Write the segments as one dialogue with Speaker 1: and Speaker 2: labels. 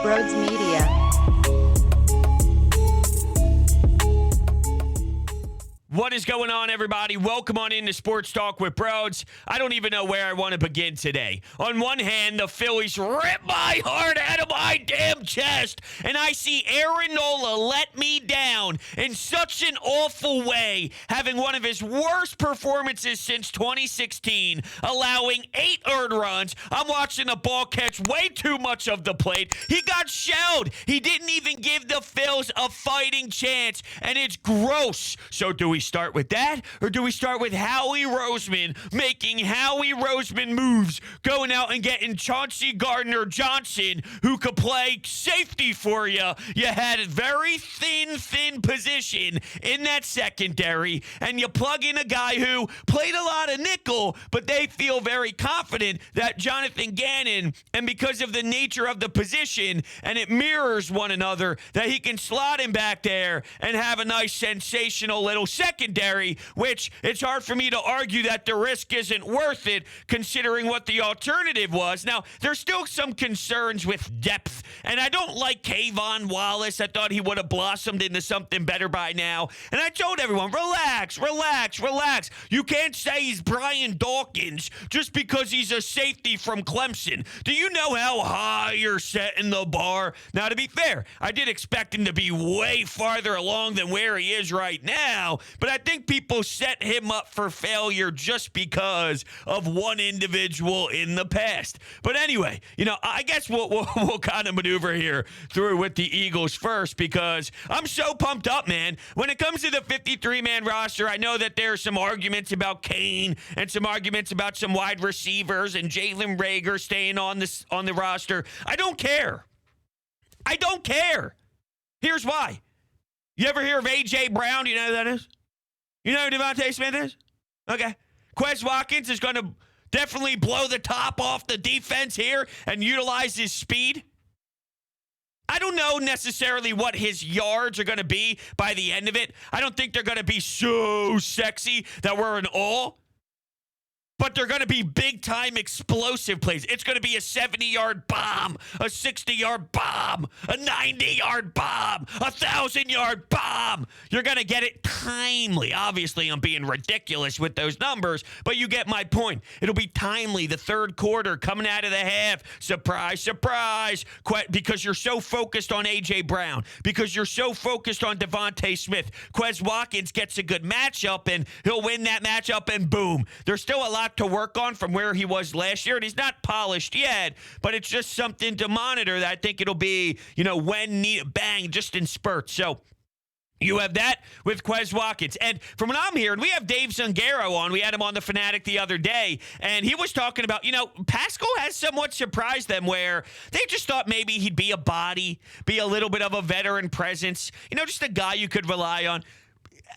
Speaker 1: Brodes Media.
Speaker 2: What is going on, everybody? Welcome on into Sports Talk with Brodes. I don't even know where I want to begin today. On one hand, the Phillies rip my heart out of my damn chest, and I see Aaron Nola let me down in such an awful way, having one of his worst performances since 2016, allowing 8 earned runs. I'm watching the ball catch way too much of the plate. He got shelled. He didn't even give the Phils a fighting chance, and it's gross. So do we start with that, or do we start with Howie Roseman making Howie Roseman moves, going out and getting Chauncey Gardner-Johnson, who could play safety for you? You had a very thin position in that secondary, and you plug in a guy who played a lot of nickel, but they feel very confident that Jonathan Gannon, and because of the nature of the position, and it mirrors one another, that he can slot him back there and have a nice sensational little secondary, which it's hard for me to argue that the risk isn't worth it considering what the alternative was. Now, there's still some concerns with depth, and I don't like Kayvon Wallace. I thought he would have blossomed into something better by now. And I told everyone, relax. You can't say he's Brian Dawkins just because he's a safety from Clemson. Do you know how high you're setting the bar? Now, to be fair, I did expect him to be way farther along than where he is right now, but I think people set him up for failure just because of one individual in the past. But anyway, I guess we'll kind of maneuver here through with the Eagles first, because I'm so pumped up, man. When it comes to the 53-man roster, I know that there are some arguments about Kane and some arguments about some wide receivers and Jalen Reagor staying on the roster. I don't care. Here's why. You ever hear of A.J. Brown? You know who that is? You know who Devontae Smith is? Okay. Quez Watkins is going to definitely blow the top off the defense here and utilize his speed. I don't know necessarily what his yards are going to be by the end of it. I don't think they're going to be so sexy that we're in awe. But they're going to be big-time explosive plays. It's going to be a 70-yard bomb, a 60-yard bomb, a 90-yard bomb, a 1,000-yard bomb. You're going to get it timely. Obviously, I'm being ridiculous with those numbers, but you get my point. It'll be timely. The third quarter coming out of the half. Surprise, surprise. Because you're so focused on A.J. Brown, because you're so focused on Devontae Smith. Quez Watkins gets a good matchup, and he'll win that matchup, and boom. There's still a lot to work on from where he was last year, and he's not polished yet, but it's just something to monitor that I think it'll be, when need, bang, just in spurts. So you have that with Quez Watkins. And from what I'm hearing, we have Dave Zungaro on. We had him on The Fanatic the other day, and he was talking about, Pascal has somewhat surprised them where they just thought maybe he'd be a body, be a little bit of a veteran presence, just a guy you could rely on.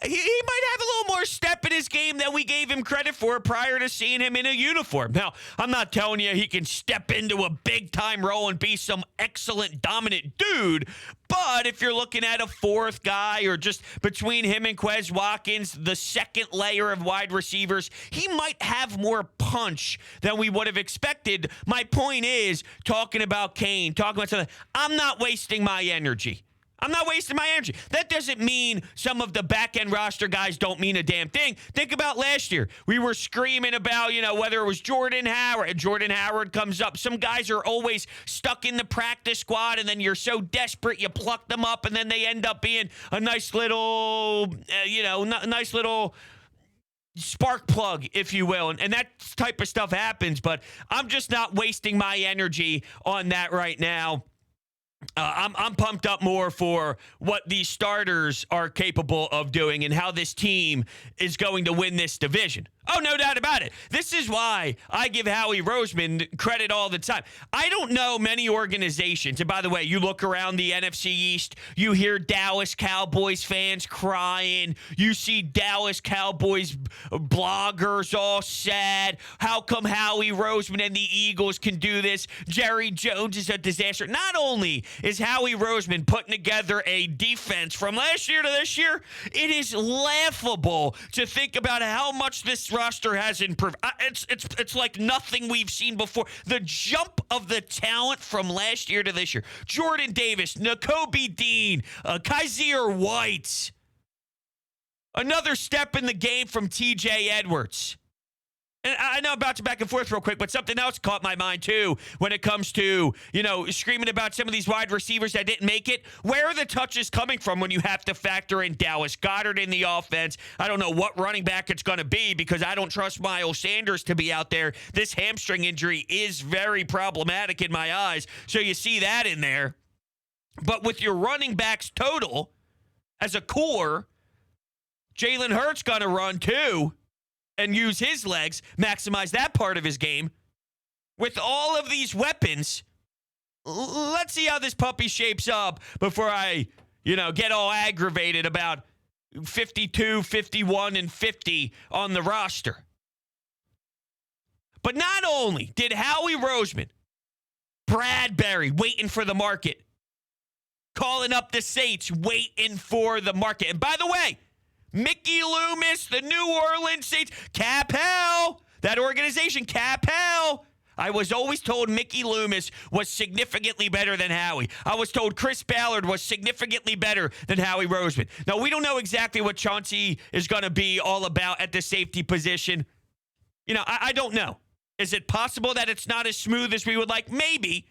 Speaker 2: He might have a little more step in his game than we gave him credit for prior to seeing him in a uniform. Now, I'm not telling you he can step into a big-time role and be some excellent, dominant dude, but if you're looking at a fourth guy or just between him and Quez Watkins, the second layer of wide receivers, he might have more punch than we would have expected. My point is, talking about Kane, talking about something, I'm not wasting my energy. That doesn't mean some of the back-end roster guys don't mean a damn thing. Think about last year. We were screaming about, whether it was Jordan Howard. And Jordan Howard comes up. Some guys are always stuck in the practice squad, and then you're so desperate you pluck them up, and then they end up being a nice little, nice little spark plug, if you will. And that type of stuff happens, but I'm just not wasting my energy on that right now. I'm pumped up more for what these starters are capable of doing and how this team is going to win this division. Oh, no doubt about it. This is why I give Howie Roseman credit all the time. I don't know many organizations, and by the way, you look around the NFC East, you hear Dallas Cowboys fans crying, you see Dallas Cowboys bloggers all sad. How come Howie Roseman and the Eagles can do this? Jerry Jones is a disaster. Not only is Howie Roseman putting together a defense from last year to this year, it is laughable to think about how much this this roster has improved. It's like nothing we've seen before. The jump of the talent from last year to this year. Jordan Davis, Nakobe Dean, Kaiser White. Another step in the game from TJ Edwards. And I know I'm about to back and forth real quick, but something else caught my mind, too, when it comes to, screaming about some of these wide receivers that didn't make it. Where are the touches coming from when you have to factor in Dallas Goedert in the offense? I don't know what running back it's going to be because I don't trust Miles Sanders to be out there. This hamstring injury is very problematic in my eyes, so you see that in there. But with your running backs total as a core, Jalen Hurts going to run, too. And use his legs, maximize that part of his game. With all of these weapons, let's see how this puppy shapes up before I, get all aggravated about 52, 51, and 50 on the roster. But not only did Howie Roseman, Bradbury waiting for the market, calling up the Saints, waiting for the market. And by the way, Mickey Loomis, the New Orleans Saints, Capel, that organization, Capel. I was always told Mickey Loomis was significantly better than Howie. I was told Chris Ballard was significantly better than Howie Roseman. Now, we don't know exactly what Chauncey is going to be all about at the safety position. I don't know. Is it possible that it's not as smooth as we would like? Maybe.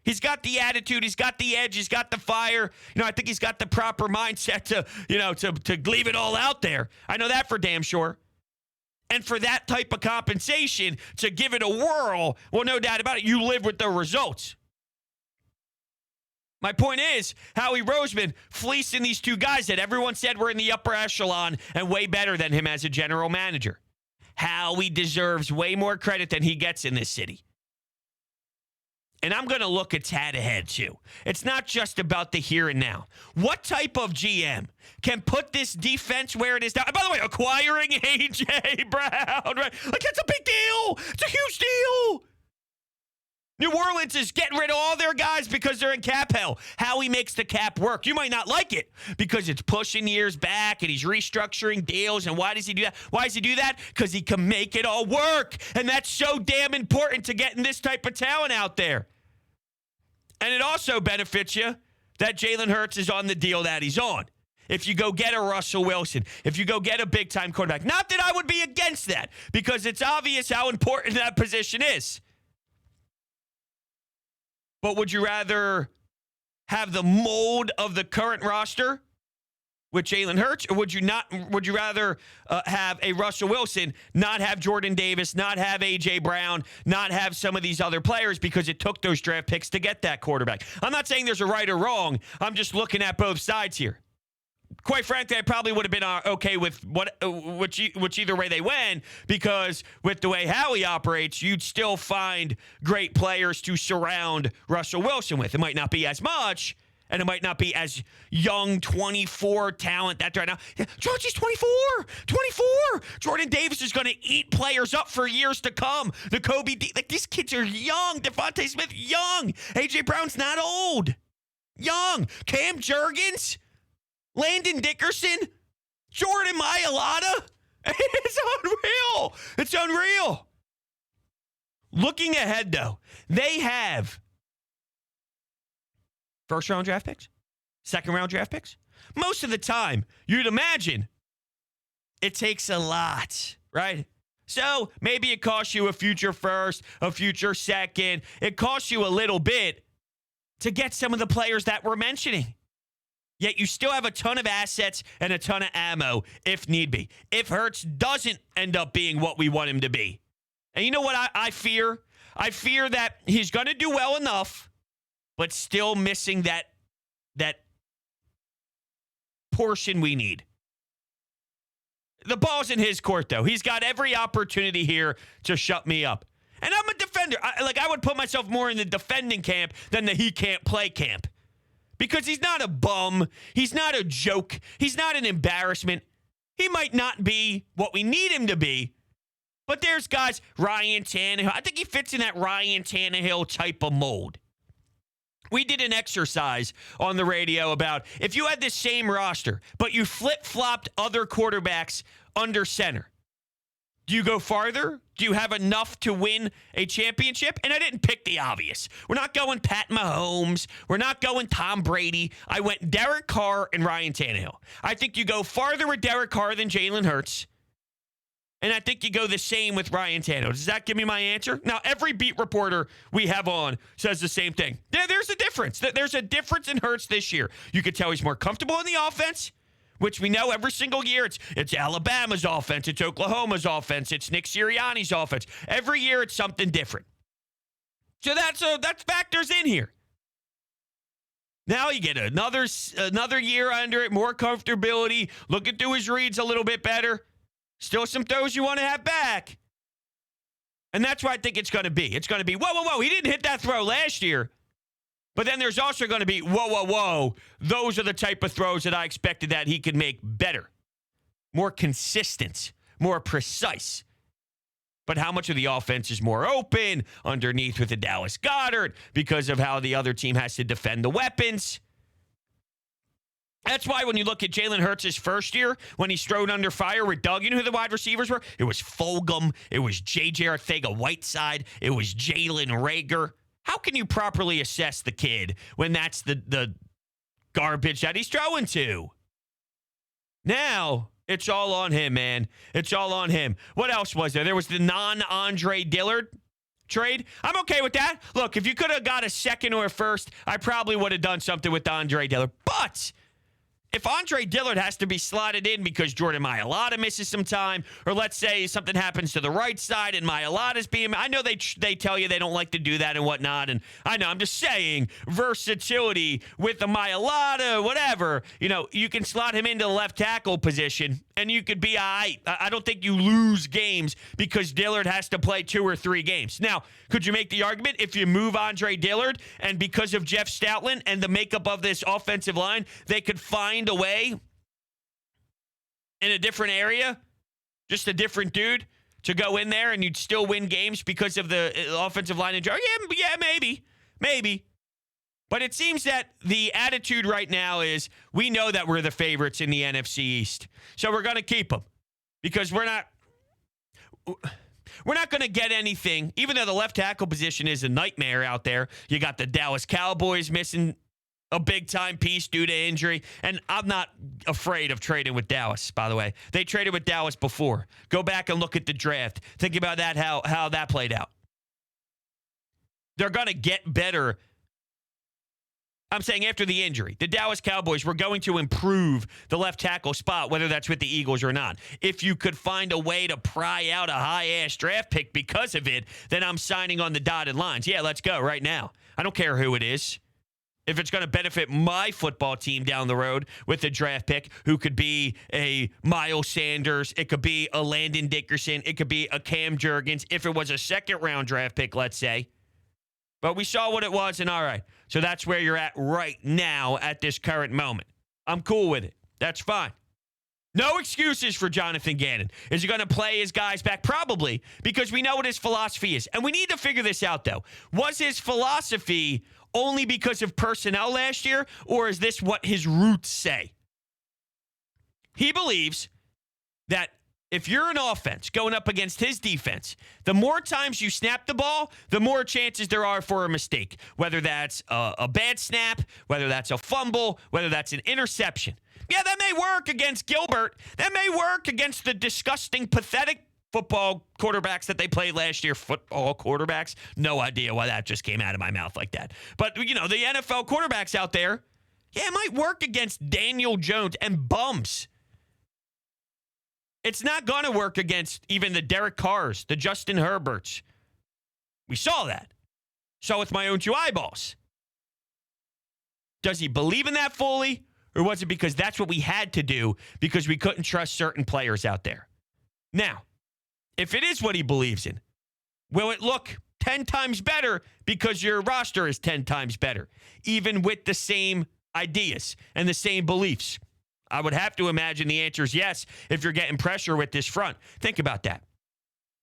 Speaker 2: He's got the attitude. He's got the edge. He's got the fire. I think he's got the proper mindset to leave it all out there. I know that for damn sure. And for that type of compensation, to give it a whirl, well, no doubt about it, you live with the results. My point is, Howie Roseman fleecing these two guys that everyone said were in the upper echelon and way better than him as a general manager. Howie deserves way more credit than he gets in this city. And I'm going to look a tad ahead, too. It's not just about the here and now. What type of GM can put this defense where it is now? And by the way, acquiring A.J. Brown, right? Like, that's a big deal. It's a huge deal. New Orleans is getting rid of all their guys because they're in cap hell. Howie makes the cap work. You might not like it because it's pushing years back and he's restructuring deals. And why does he do that? Why does he do that? Because he can make it all work. And that's so damn important to getting this type of talent out there. And it also benefits you that Jalen Hurts is on the deal that he's on. If you go get a Russell Wilson, if you go get a big-time quarterback. Not that I would be against that, because it's obvious how important that position is. But would you rather have the mold of the current roster with Jalen Hurts, or would you rather have a Russell Wilson, not have Jordan Davis, not have A.J. Brown, not have some of these other players because it took those draft picks to get that quarterback? I'm not saying there's a right or wrong. I'm just looking at both sides here. Quite frankly, I probably would have been okay with which either way they went, because with the way Howie operates, you'd still find great players to surround Russell Wilson with. It might not be as much, and it might not be as young, 24 talent that right now. Chauncey's 24. Jordan Davis is going to eat players up for years to come. Nakobe Dean, these kids are young. Devontae Smith, young. A.J. Brown's not old. Young. Cam Jurgens, Landon Dickerson, Jordan Mailata. It's unreal. It's unreal. Looking ahead, though, they have first-round draft picks, second-round draft picks. Most of the time, you'd imagine it takes a lot, right? So maybe it costs you a future first, a future second. It costs you a little bit to get some of the players that we're mentioning. Yet you still have a ton of assets and a ton of ammo if need be. If Hurts doesn't end up being what we want him to be. And you know what I fear? I fear that he's going to do well enough, but still missing that portion we need. The ball's in his court, though. He's got every opportunity here to shut me up. And I'm a defender. I would put myself more in the defending camp than the he can't play camp. Because he's not a bum. He's not a joke. He's not an embarrassment. He might not be what we need him to be. But there's guys, Ryan Tannehill. I think he fits in that Ryan Tannehill type of mold. We did an exercise on the radio about if you had the same roster, but you flip-flopped other quarterbacks under center. Do you go farther? Do you have enough to win a championship? And I didn't pick the obvious. We're not going Pat Mahomes. We're not going Tom Brady. I went Derek Carr and Ryan Tannehill. I think you go farther with Derek Carr than Jalen Hurts. And I think you go the same with Ryan Tannehill. Does that give me my answer? Now, every beat reporter we have on says the same thing. There's a difference. There's a difference in Hurts this year. You could tell he's more comfortable in the offense, which we know every single year it's Alabama's offense, it's Oklahoma's offense, it's Nick Sirianni's offense. Every year it's something different. So that factors in here. Now you get another year under it, more comfortability, looking through his reads a little bit better. Still some throws you want to have back. And that's what I think it's going to be. It's going to be, whoa, he didn't hit that throw last year. But then there's also going to be, whoa. Those are the type of throws that I expected that he could make better, more consistent, more precise. But how much of the offense is more open underneath with the Dallas Goedert because of how the other team has to defend the weapons? That's why when you look at Jalen Hurts' first year, when he strode under fire with Doug, you know who the wide receivers were? It was Fulgham. It was J.J. Arcega-Whiteside. It was Jalen Reagor. How can you properly assess the kid when that's the garbage that he's throwing to? Now, it's all on him, man. It's all on him. What else was there? There was the non-Andre Dillard trade. I'm okay with that. Look, if you could have got a second or a first, I probably would have done something with Andre Dillard. But if Andre Dillard has to be slotted in because Jordan Mailata misses some time, or let's say something happens to the right side and Mailata's being, I know they tell you they don't like to do that and whatnot, and I know, I'm just saying, versatility with the Mailata, whatever, you can slot him into the left tackle position, and you could be all right. I don't think you lose games because Dillard has to play 2 or 3 games. Now, could you make the argument if you move Andre Dillard, and because of Jeff Stoutland and the makeup of this offensive line, they could find a way in a different area, just a different dude to go in there and you'd still win games because of the offensive line and yeah, maybe. But it seems that the attitude right now is we know that we're the favorites in the NFC East. So we're going to keep them because we're not going to get anything, even though the left tackle position is a nightmare out there. You got the Dallas Cowboys missing a big-time piece due to injury. And I'm not afraid of trading with Dallas, by the way. They traded with Dallas before. Go back and look at the draft. Think about that, how that played out. They're going to get better. I'm saying after the injury, the Dallas Cowboys were going to improve the left tackle spot, whether that's with the Eagles or not. If you could find a way to pry out a high-ass draft pick because of it, then I'm signing on the dotted lines. Yeah, let's go right now. I don't care who it is. If it's going to benefit my football team down the road with a draft pick who could be a Miles Sanders, it could be a Landon Dickerson, it could be a Cam Jurgens, if it was a second-round draft pick, let's say. But we saw what it was, and all right. So that's where you're at right now at this current moment. I'm cool with it. That's fine. No excuses for Jonathan Gannon. Is he going to play his guys back? Probably, because we know what his philosophy is. And we need to figure this out, though. Was his philosophy only because of personnel last year, or is this what his roots say? He believes that if you're an offense going up against his defense, the more times you snap the ball, the more chances there are for a mistake, whether that's a bad snap, whether that's a fumble, whether that's an interception. Yeah, that may work against Gilbert. That may work against the disgusting, pathetic football quarterbacks that they played last year. Football quarterbacks? No idea why that just came out of my mouth like that. But, the NFL quarterbacks out there, yeah, it might work against Daniel Jones and bums. It's not going to work against even the Derek Carrs, the Justin Herberts. We saw that. Saw with my own 2 eyeballs. Does he believe in that fully? Or was it because that's what we had to do because we couldn't trust certain players out there? Now, if it is what he believes in, will it look 10 times better because your roster is 10 times better, even with the same ideas and the same beliefs? I would have to imagine the answer is yes if you're getting pressure with this front. Think about that.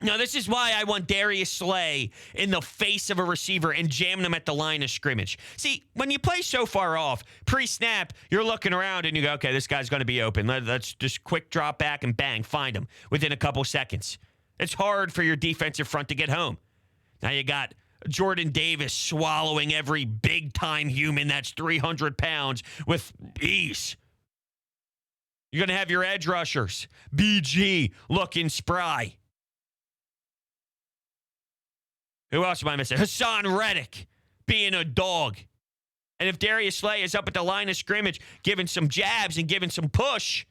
Speaker 2: Now, this is why I want Darius Slay in the face of a receiver and jamming him at the line of scrimmage. See, when you play so far off, pre-snap, you're looking around and you go, okay, this guy's going to be open. Let's just quick drop back and bang, find him within a couple seconds. It's hard for your defensive front to get home. Now you got Jordan Davis swallowing every big-time human that's 300 pounds with ease. You're going to have your edge rushers, BG, looking spry. Who else am I missing? Hassan Reddick being a dog. And if Darius Slay is up at the line of scrimmage giving some jabs and giving some push,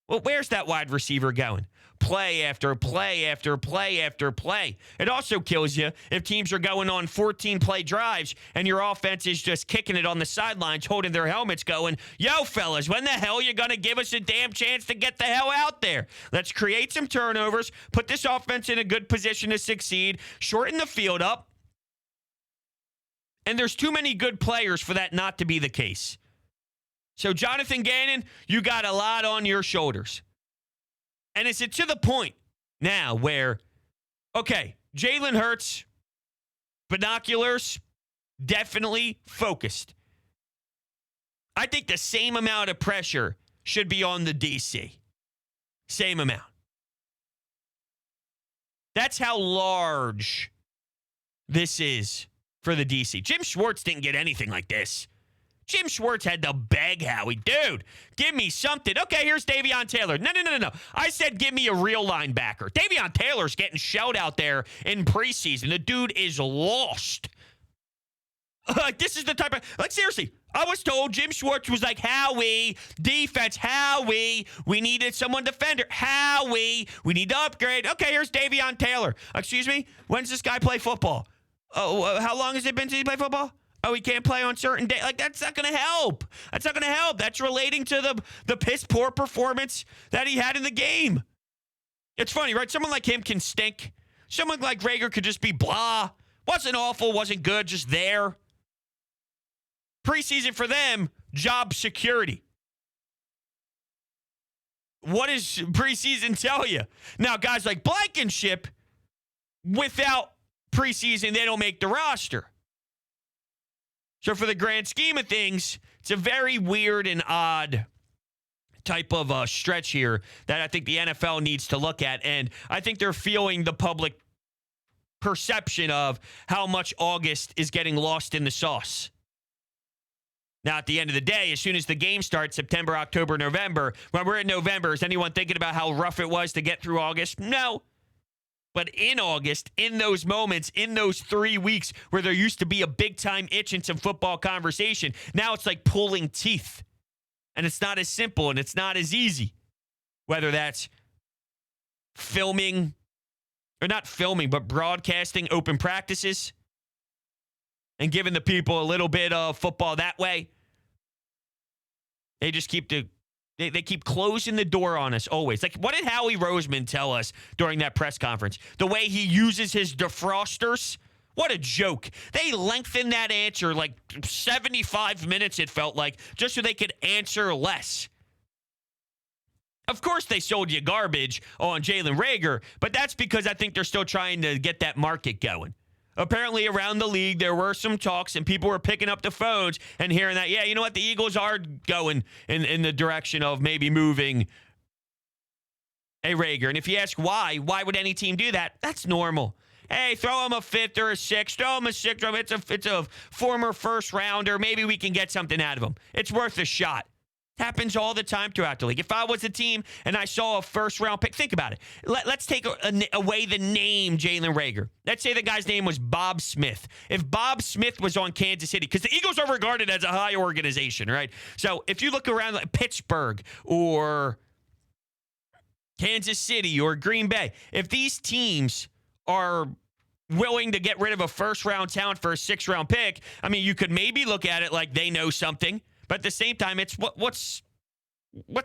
Speaker 2: well, where's that wide receiver going? Play after play after play after play. It also kills you if teams are going on 14-play drives and your offense is just kicking it on the sidelines, holding their helmets going, yo, fellas, when the hell are you going to give us a damn chance to get the hell out there? Let's create some turnovers, put this offense in a good position to succeed, shorten the field up. And there's too many good players for that not to be the case. So, Jonathan Gannon, you got a lot on your shoulders. And is it to the point now where, okay, Jalen Hurts, binoculars, definitely focused. I think the same amount of pressure should be on the DC. Same amount. That's how large this is for the DC. Jim Schwartz didn't get anything like this. Jim Schwartz had to beg Howie, dude, give me something. Okay, here's Davion Taylor. No. I said give me a real linebacker. Davion Taylor's getting shelled out there in preseason. The dude is lost. This is the type of, like, seriously, I was told Jim Schwartz was like, Howie, defense, Howie, we needed someone defender. Howie, we need to upgrade. Okay, here's Davion Taylor. Excuse me, when's this guy play football? Oh, how long has it been since he played football? Oh, he can't play on certain days. Like, that's not going to help. That's not going to help. That's relating to the piss-poor performance that he had in the game. It's funny, right? Someone like him can stink. Someone like Reagor could just be blah. Wasn't awful, wasn't good, just there. Preseason for them, job security. What does preseason tell you? Now, guys like Blankenship, without preseason, they don't make the roster. So for the grand scheme of things, it's a very weird and odd type of stretch here that I think the NFL needs to look at. And I think they're feeling the public perception of how much August is getting lost in the sauce. Now, at the end of the day, as soon as the game starts, September, October, November, when we're in November, is anyone thinking about how rough it was to get through August? No. But in August, in those moments, in those 3 weeks where there used to be a big-time itch in some football conversation, now it's like pulling teeth. And it's not as simple and it's not as easy. Whether that's filming, or not filming, but broadcasting open practices and giving the people a little bit of football that way. They just keep They keep closing the door on us always. Like, what did Howie Roseman tell us during that press conference? The way he uses his defrosters? What a joke. They lengthened that answer like 75 minutes, it felt like, just so they could answer less. Of course they sold you garbage on Jalen Reagor, but that's because I think they're still trying to get that market going. Apparently around the league, there were some talks and people were picking up the phones and hearing that, yeah, you know what, the Eagles are going in the direction of maybe moving a Reagor. And if you ask why would any team do that? That's normal. Hey, throw him a fifth or a sixth. Throw him a sixth. It's a former first rounder. Maybe we can get something out of him. It's worth a shot. Happens all the time throughout the league. If I was a team and I saw a first-round pick, think about it. Let's take away the name Jalen Reagor. Let's say the guy's name was Bob Smith. If Bob Smith was on Kansas City, because the Eagles are regarded as a high organization, right? So if you look around like Pittsburgh or Kansas City or Green Bay, if these teams are willing to get rid of a first-round talent for a sixth-round pick, I mean, you could maybe look at it like they know something. But at the same time, it's what's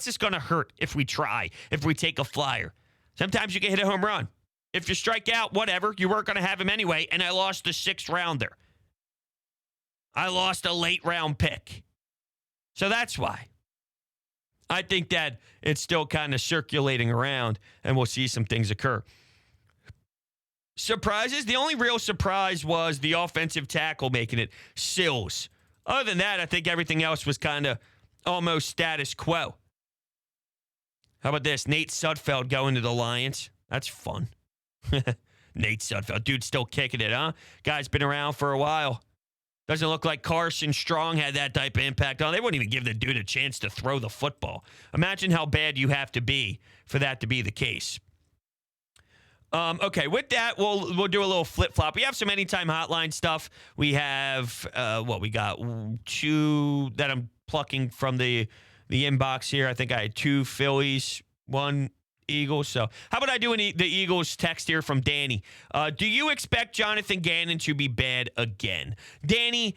Speaker 2: this going to hurt if we try, if we take a flyer? Sometimes you can hit a home run. If you strike out, whatever, you weren't going to have him anyway, and I lost the sixth rounder. I lost a late round pick. So that's why. I think that it's still kind of circulating around, and we'll see some things occur. Surprises? The only real surprise was the offensive tackle making it, Sills. Other than that, I think everything else was kind of almost status quo. How about this? Nate Sudfeld going to the Lions. That's fun. Nate Sudfeld. Dude's still kicking it, huh? Guy's been around for a while. Doesn't look like Carson Strong had that type of impact on. They wouldn't even give the dude a chance to throw the football. Imagine how bad you have to be for that to be the case. Okay, with that, we'll do a little flip-flop. We have some Anytime Hotline stuff. We have, we got 2 that I'm plucking from the inbox here. I think I had 2 Phillies, 1 Eagles. So how about I do the Eagles text here from Danny? Do you expect Jonathan Gannon to be bad again? Danny,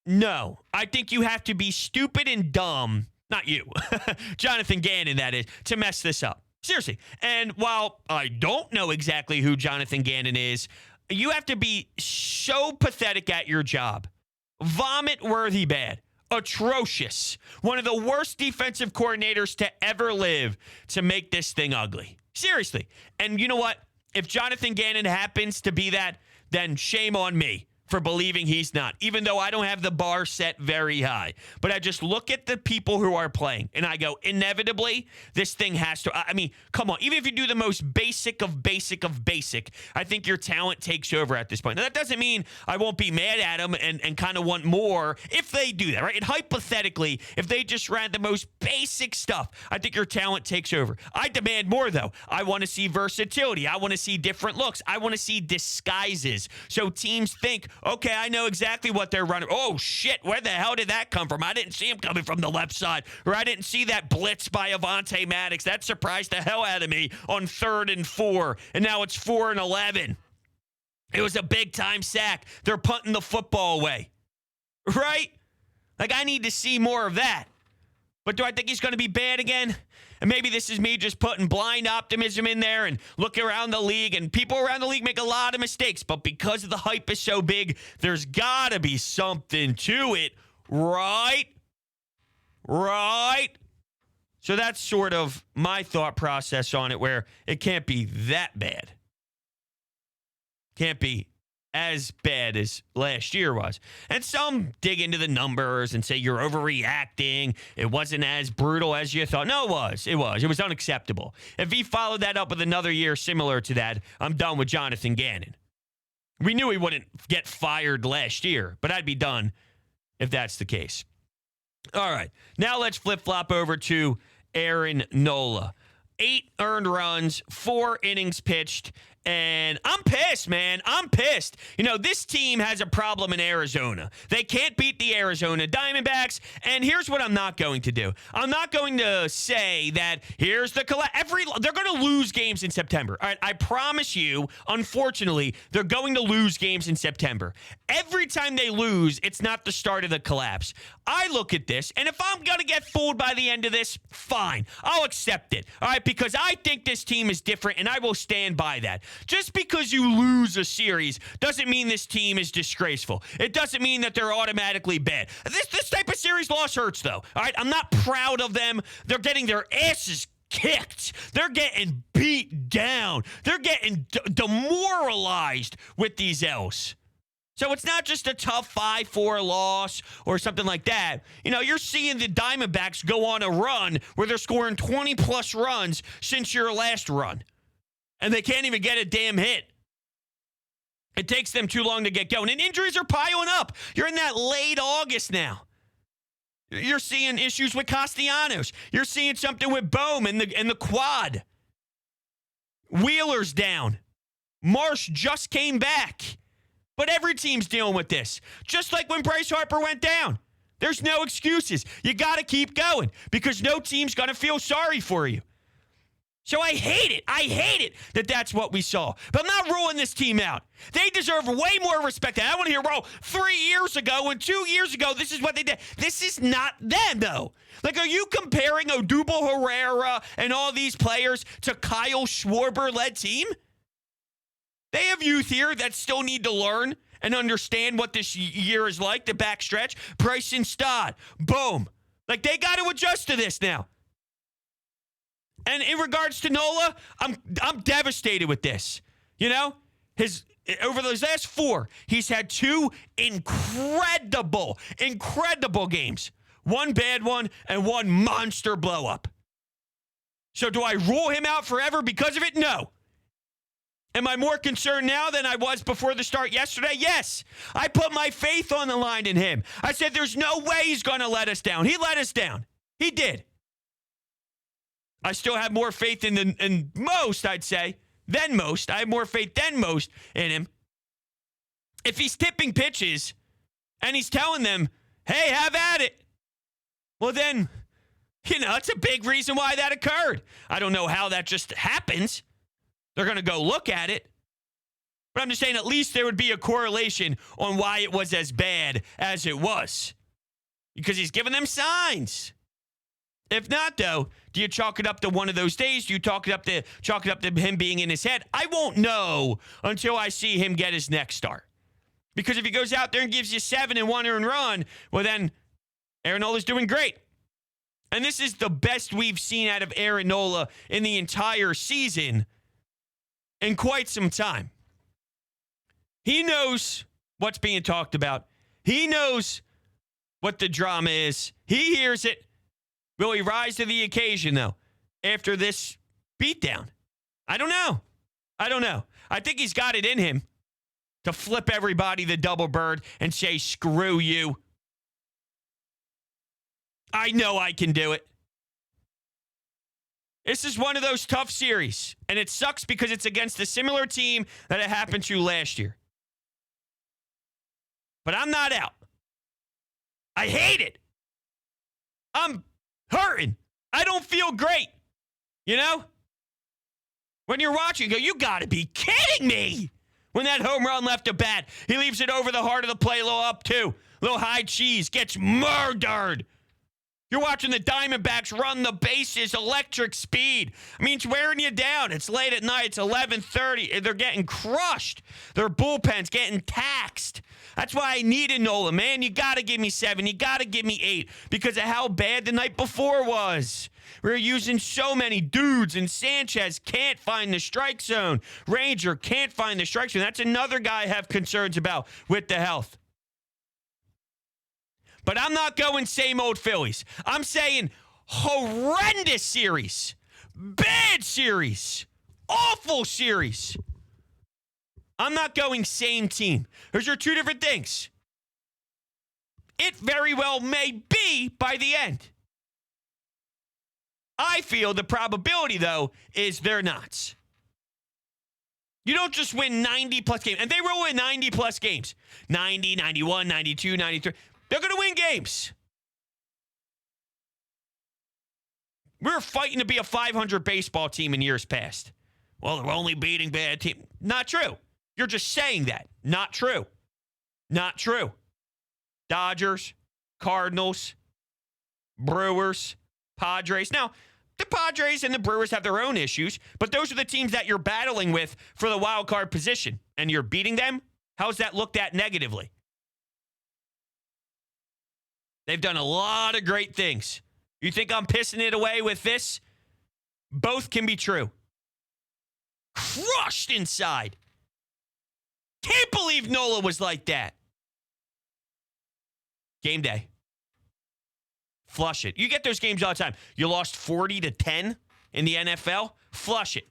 Speaker 2: no. I think you have to be stupid and dumb, not you, Jonathan Gannon, that is, to mess this up. Seriously. And while I don't know exactly who Jonathan Gannon is, you have to be so pathetic at your job. Vomit-worthy bad. Atrocious. One of the worst defensive coordinators to ever live to make this thing ugly. Seriously. And you know what? If Jonathan Gannon happens to be that, then shame on me for believing he's not, even though I don't have the bar set very high. But I just look at the people who are playing, and I go, inevitably, this thing has to, I mean, come on. Even if you do the most basic of basic, I think your talent takes over at this point. Now, that doesn't mean I won't be mad at them and kind of want more if they do that, right? And hypothetically, if they just ran the most basic stuff, I think your talent takes over. I demand more, though. I want to see versatility. I want to see different looks. I want to see disguises. So teams think, okay, I know exactly what they're running. Oh, shit, where the hell did that come from? I didn't see him coming from the left side, or I didn't see that blitz by Avonte Maddox. That surprised the hell out of me on 3rd and 4, and now it's 4 and 11. It was a big-time sack. They're punting the football away, right? Like, I need to see more of that. But do I think he's going to be bad again? And maybe this is me just putting blind optimism in there and looking around the league, and people around the league make a lot of mistakes, but because the hype is so big, there's got to be something to it, right? Right? So that's sort of my thought process on it, where it can't be that bad. Can't be as bad as last year was. And some dig into the numbers and say you're overreacting. It wasn't as brutal as you thought. No, it was. It was unacceptable. If he followed that up with another year similar to that, I'm done with Jonathan Gannon. We knew he wouldn't get fired last year, but I'd be done if that's the case. All right. Now let's flip-flop over to Aaron Nola. 8 earned runs, 4 innings pitched, and I'm pissed, man. I'm pissed. You know, this team has a problem in Arizona. They can't beat the Arizona Diamondbacks, and here's what I'm not going to do. I'm not going to say that here's the they're going to lose games in September. All right, I promise you, unfortunately, they're going to lose games in September. Every time they lose, it's not the start of the collapse. I look at this, and if I'm going to get fooled by the end of this, fine. I'll accept it, all right, because I think this team is different, and I will stand by that. Just because you lose a series doesn't mean this team is disgraceful. It doesn't mean that they're automatically bad. This type of series loss hurts, though, all right? I'm not proud of them. They're getting their asses kicked. They're getting beat down. They're getting demoralized with these L's. So it's not just a tough 5-4 loss or something like that. You know, you're seeing the Diamondbacks go on a run where they're scoring 20-plus runs since your last run. And they can't even get a damn hit. It takes them too long to get going. And injuries are piling up. You're in that late August now. You're seeing issues with Castellanos. You're seeing something with Bohm and the quad. Wheeler's down. Marsh just came back. But every team's dealing with this. Just like when Bryce Harper went down. There's no excuses. You got to keep going because no team's going to feel sorry for you. So I hate it. I hate it that that's what we saw. But I'm not ruling this team out. They deserve way more respect. I want to hear, 3 years ago and 2 years ago, this is what they did. This is not them, though. Like, are you comparing Odubel Herrera and all these players to Kyle Schwarber-led team? They have youth here that still need to learn and understand what this year is like, the backstretch. Bryson Stott, boom. Like, they got to adjust to this now. And in regards to Nola, I'm devastated with this. You know, over those last 4, he's had 2 incredible games. 1 bad one and 1 monster blow-up. So do I rule him out forever because of it? No. Am I more concerned now than I was before the start yesterday? Yes. I put my faith on the line in him. I said there's no way he's going to let us down. He let us down. He did. I still have more faith in most, I'd say, than most. I have more faith than most in him. If he's tipping pitches and he's telling them, hey, have at it, well then, it's a big reason why that occurred. I don't know how that just happens. They're going to go look at it. But I'm just saying at least there would be a correlation on why it was as bad as it was. Because he's giving them signs. If not, though, do you chalk it up to one of those days? Do you chalk it up to him being in his head? I won't know until I see him get his next start. Because if he goes out there and gives you 7 and 1 earned run, well then, Aaron Nola's doing great. And this is the best we've seen out of Aaron Nola in the entire season in quite some time. He knows what's being talked about. He knows what the drama is. He hears it. Will he rise to the occasion, though, after this beatdown? I don't know. I think he's got it in him to flip everybody the double bird and say, screw you. I know I can do it. This is one of those tough series, and it sucks because it's against a similar team that it happened to last year. But I'm not out. I hate it. I'm hurting. I don't feel great. When you're watching, you go, you got to be kidding me. When that home run left a bat, he leaves it over the heart of the play, little up two, little high cheese, gets murdered. You're watching the Diamondbacks run the bases, electric speed. I mean, it's wearing you down. It's late at night. It's 11:30. They're getting crushed. Their bullpen's getting taxed. That's why I needed Nola, man. You got to give me 7. You got to give me 8 because of how bad the night before was. We were using so many dudes, and Sanchez can't find the strike zone. Ranger can't find the strike zone. That's another guy I have concerns about with the health. But I'm not going same old Phillies. I'm saying horrendous series, bad series, awful series. I'm not going same team. Those are two different things. It very well may be by the end. I feel the probability, though, is they're not. You don't just win 90-plus games. And they will win 90-plus games. 90, 91, 92, 93. They're going to win games. We were fighting to be a 500 baseball team in years past. Well, they're only beating bad teams. Not true. You're just saying that. Not true. Not true. Dodgers, Cardinals, Brewers, Padres. Now, the Padres and the Brewers have their own issues, but those are the teams that you're battling with for the wild card position, and you're beating them? How's that looked at negatively? They've done a lot of great things. You think I'm pissing it away with this? Both can be true. Crushed inside. Can't believe Nola was like that. Game day. Flush it. You get those games all the time. You lost 40-10 in the NFL. Flush it.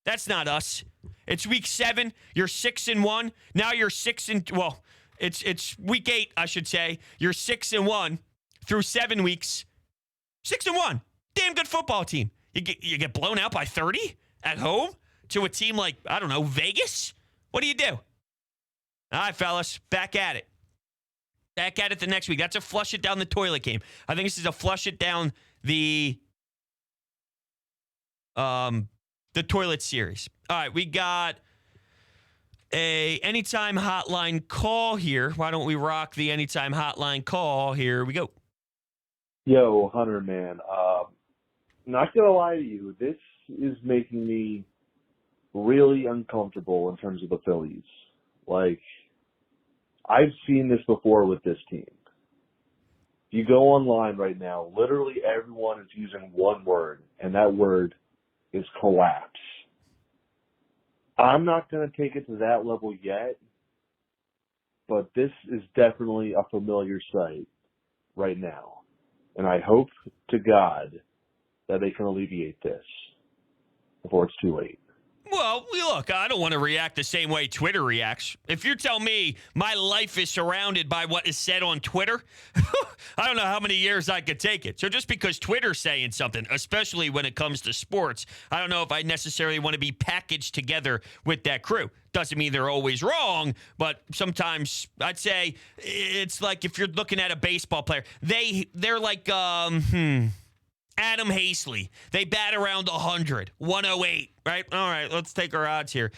Speaker 2: That's not us. It's week 7. You're 6-1. Now you're 6 and well, it's week 8, I should say. You're 6-1 through 7 weeks. 6-1. Damn good football team. You get blown out by 30 at home to a team like, I don't know, Vegas? What do you do? All right, fellas, back at it. Back at it the next week. That's a flush it down the toilet game. I think this is a flush it down the toilet series. All right, we got a anytime hotline call here. Why don't we rock the anytime hotline call? Here we go.
Speaker 1: Yo, Hunter, man. Not gonna lie to you, this is making me really uncomfortable in terms of the Phillies. Like, I've seen this before with this team. You go online right now, literally everyone is using one word, and that word is collapse. I'm not going to take it to that level yet, but this is definitely a familiar sight right now. And I hope to God that they can alleviate this before it's too late.
Speaker 2: Well, look, I don't want to react the same way Twitter reacts. If you tell me my life is surrounded by what is said on Twitter, I don't know how many years I could take it. So just because Twitter's saying something, especially when it comes to sports, I don't know if I necessarily want to be packaged together with that crew. Doesn't mean they're always wrong, but sometimes I'd say it's like if you're looking at a baseball player, they're like, Adam Haseley. They bat around 100, 108, right? All right, let's take our odds here.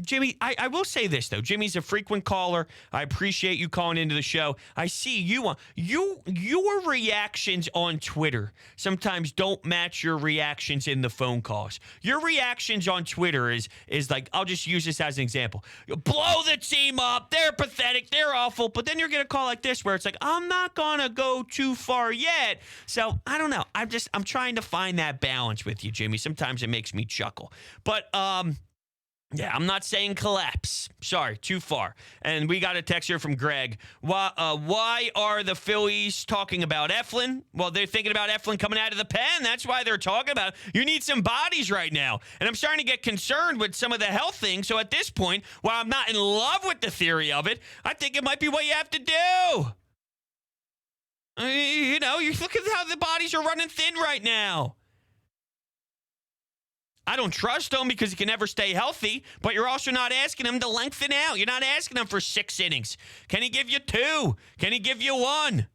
Speaker 2: Jimmy, I will say this, though. Jimmy's a frequent caller. I appreciate you calling into the show. I see you on your reactions on Twitter sometimes don't match your reactions in the phone calls. Your reactions on Twitter is like, I'll just use this as an example. Blow the team up. They're pathetic. They're awful. But then you're going to call like this where it's like, I'm not going to go too far yet. So I don't know. I'm trying to find that balance with you, Jimmy. Sometimes it makes me chuckle. But, yeah, I'm not saying collapse. Sorry, too far. And we got a text here from Greg. Why are the Phillies talking about Eflin? Well, they're thinking about Eflin coming out of the pen. That's why they're talking about it. You need some bodies right now. And I'm starting to get concerned with some of the health things. So at this point, while I'm not in love with the theory of it, I think it might be what you have to do. You know, you look at how the bodies are running thin right now. I don't trust him because he can never stay healthy, but you're also not asking him to lengthen out. You're not asking him for 6 innings. Can he give you 2? Can he give you 1?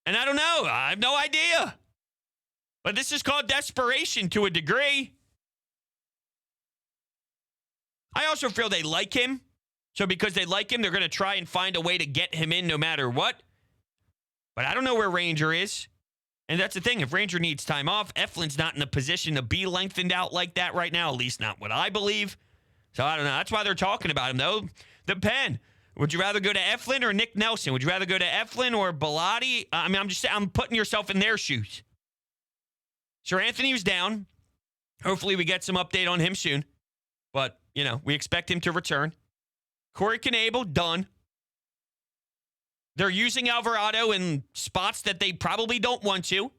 Speaker 2: And I don't know. I have no idea. But this is called desperation to a degree. I also feel they like him. So because they like him, they're going to try and find a way to get him in no matter what. But I don't know where Ranger is. And that's the thing. If Ranger needs time off, Eflin's not in a position to be lengthened out like that right now, at least not what I believe. So I don't know. That's why they're talking about him, though. The pen. Would you rather go to Eflin or Nick Nelson? Would you rather go to Eflin or Bilotti? I mean, I'm putting yourself in their shoes. Sir Anthony was down. Hopefully we get some update on him soon. But, you know, we expect him to return. Corey Knebel, done. They're using Alvarado in spots that they probably don't want to.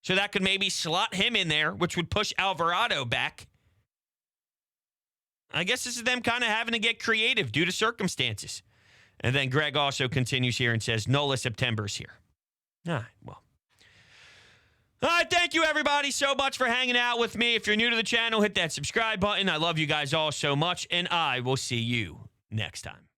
Speaker 2: So that could maybe slot him in there, which would push Alvarado back. I guess this is them kind of having to get creative due to circumstances. And then Greg also continues here and says, Nola September's here. All right, well. All right, thank you, everybody, so much for hanging out with me. If you're new to the channel, hit that subscribe button. I love you guys all so much, and I will see you next time.